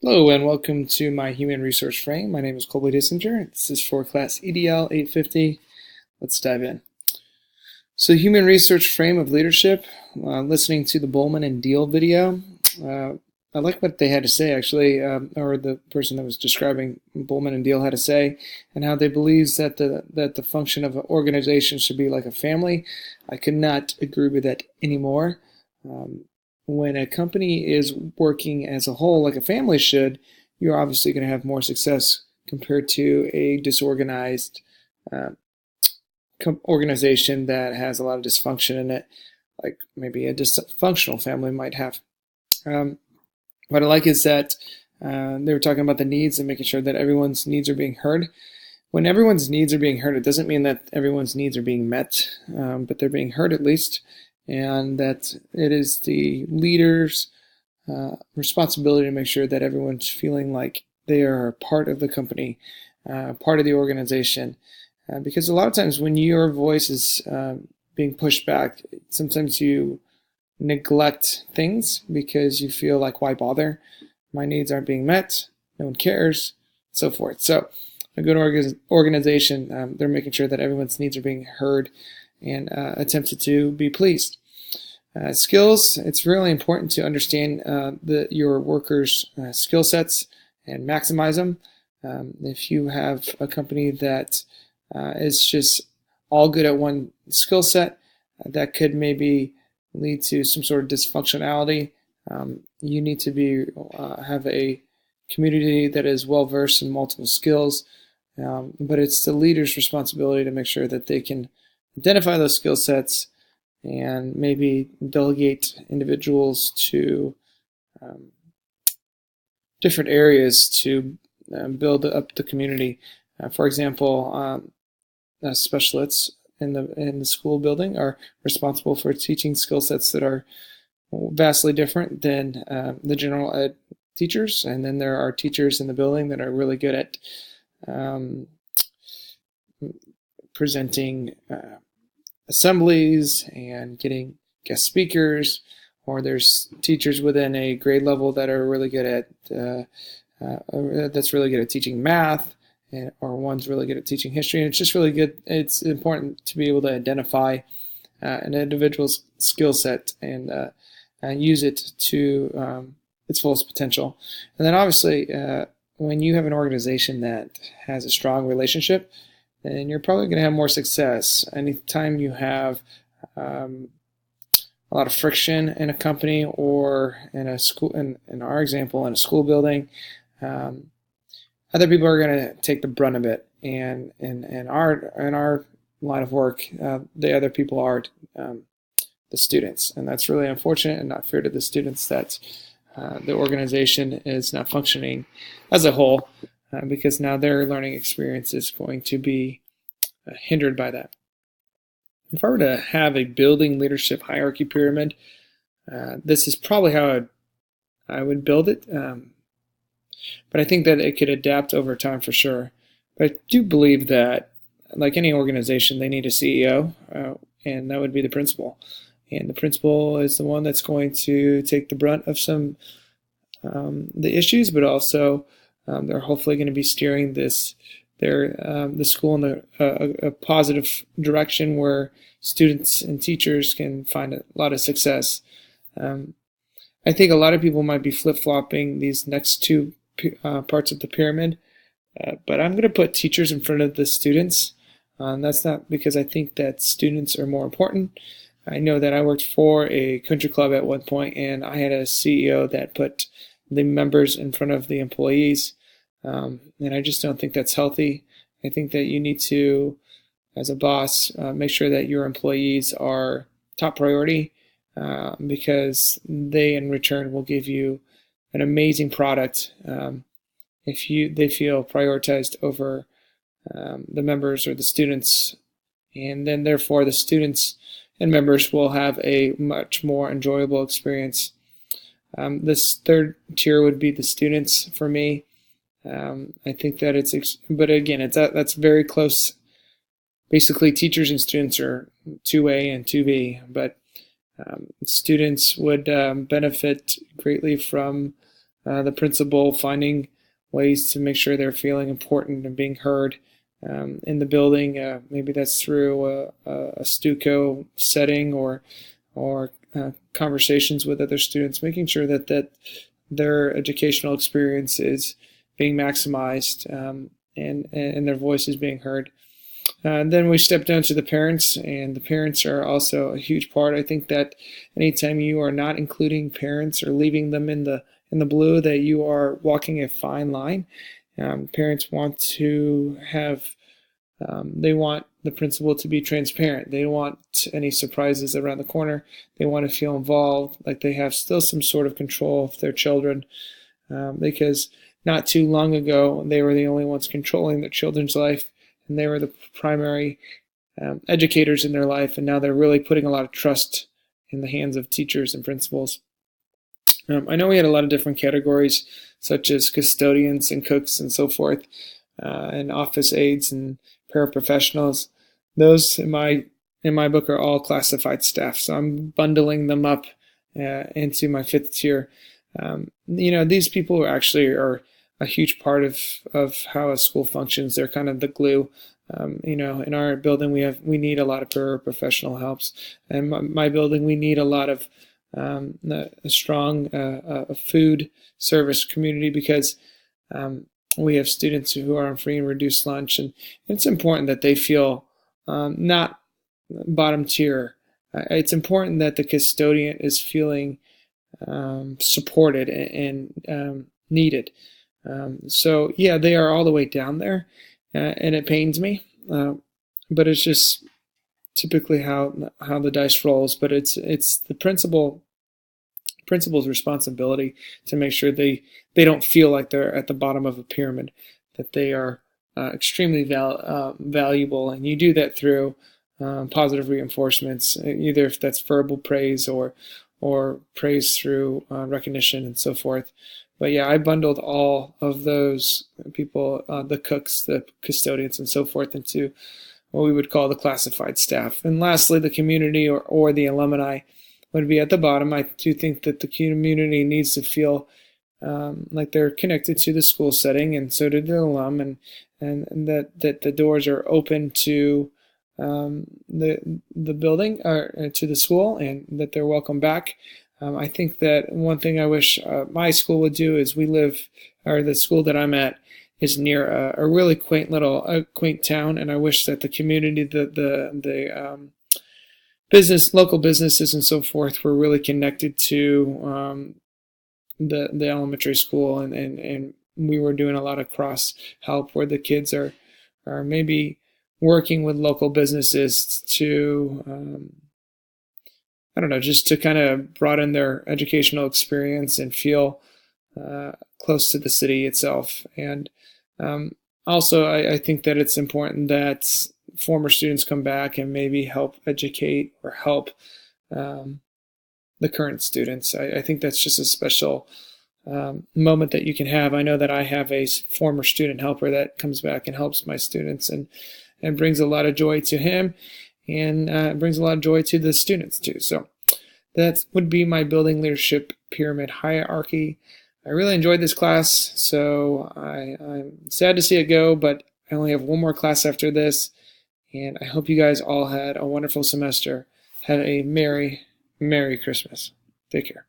Hello and welcome to my Human Resource Frame. My name is Colby Dissinger. This is for class EDL 850. Let's dive in. So Human Resource Frame of Leadership, listening to the Bowman and Deal video. I like what they had to say actually, or the person that was describing Bowman and Deal had to say, and how they believe that the function of an organization should be like a family. I could not agree with that anymore. When a company is working as a whole like a family should, you're obviously going to have more success compared to a disorganized organization that has a lot of dysfunction in it, like maybe a dysfunctional family might have. What I like is that they were talking about the needs and making sure that everyone's needs are being heard. When everyone's needs are being heard, it doesn't mean that everyone's needs are being met, but they're being heard at least. And that it is the leader's responsibility to make sure that everyone's feeling like they are part of the company, part of the organization. Because a lot of times when your voice is being pushed back, sometimes you neglect things because you feel like, why bother? My needs aren't being met, no one cares, so forth. So a good organization, they're making sure that everyone's needs are being heard and attempted to be pleased. Skills, it's really important to understand your workers' skill sets and maximize them. If you have a company that is just all good at one skill set, that could maybe lead to some sort of dysfunctionality. You need to have a community that is well versed in multiple skills, but it's the leader's responsibility to make sure that they can identify those skill sets and maybe delegate individuals to different areas to build up the community. For example, specialists in the school building are responsible for teaching skill sets that are vastly different than the general ed teachers, and then there are teachers in the building that are really good at presenting assemblies and getting guest speakers, or there's teachers within a grade level that are really good at that's really good at teaching math, or one's really good at teaching history. And it's just really good. It's important to be able to identify an individual's skill set and use it to its fullest potential. And then obviously, when you have an organization that has a strong relationship, then you're probably going to have more success. Anytime you have a lot of friction in a company or in a school, in our example, in a school building, other people are going to take the brunt of it. And in our line of work, the other people are the students, and that's really unfortunate and not fair to the students that the organization is not functioning as a whole. Because now their learning experience is going to be hindered by that. If I were to have a building leadership hierarchy pyramid, this is probably how I would build it. But I think that it could adapt over time for sure. But I do believe that, like any organization, they need a CEO, and that would be the principal. And the principal is the one that's going to take the brunt of some the issues, but also they're hopefully going to be steering the school in a positive direction where students and teachers can find a lot of success. I think a lot of people might be flip-flopping these next two parts of the pyramid, but I'm going to put teachers in front of the students. That's not because I think that students are more important. I know that I worked for a country club at one point, and I had a CEO that put the members in front of the employees, and I just don't think that's healthy. I think that you need to, as a boss, make sure that your employees are top priority, because they in return will give you an amazing product if they feel prioritized over the members or the students, and then therefore the students and members will have a much more enjoyable experience. This third tier would be the students for me. I think that but again, that's very close. Basically, teachers and students are 2A and 2B, but students would benefit greatly from the principal finding ways to make sure they're feeling important and being heard in the building. Maybe that's through a Stuco setting or conversations with other students, making sure that their educational experience is being maximized and their voice is being heard. Then we step down to the parents, and the parents are also a huge part. I think that anytime you are not including parents or leaving them in the blue, that you are walking a fine line. Parents want to have, they want the principal to be transparent. They don't want any surprises around the corner. They want to feel involved, like they have still some sort of control of their children, because not too long ago, they were the only ones controlling their children's life, and they were the primary educators in their life, and now they're really putting a lot of trust in the hands of teachers and principals. I know we had a lot of different categories, such as custodians and cooks and so forth, and office aides and paraprofessionals. Those in my book are all classified staff, so I'm bundling them up into my fifth tier. These people actually are a huge part of how a school functions. They're kind of the glue. In our building we need a lot of paraprofessional helps, and my building we need a lot of a strong food service community, because we have students who are on free and reduced lunch, and it's important that they feel not bottom tier. It's important that the custodian is feeling supported and needed. So yeah, they are all the way down there, and it pains me, but it's just typically how the dice rolls. But it's the principal's responsibility to make sure they don't feel like they're at the bottom of a pyramid, that they are extremely valuable, and you do that through positive reinforcements, either if that's verbal praise or praise through recognition and so forth. But yeah, I bundled all of those people, the cooks, the custodians, and so forth, into what we would call the classified staff. And lastly, the community or the alumni would be at the bottom. I do think that the community needs to feel like they're connected to the school setting, and so do the alum, and that the doors are open to the building or to the school, and that they're welcome back. I think that one thing I wish my school would do is the school that I'm at is near a really quaint town, and I wish that the community, the local businesses and so forth were really connected to the elementary school, and we were doing a lot of cross help where the kids are maybe working with local businesses to I don't know, just to kind of broaden their educational experience and feel close to the city itself. And also, I think that it's important that former students come back and maybe help educate or help the current students. I think that's just a special moment that you can have. I know that I have a former student helper that comes back and helps my students, and brings a lot of joy to him, and brings a lot of joy to the students too. So that would be my building leadership pyramid hierarchy. I really enjoyed this class, so I'm sad to see it go, but I only have one more class after this, and I hope you guys all had a wonderful semester. Have a Merry Christmas. Take care.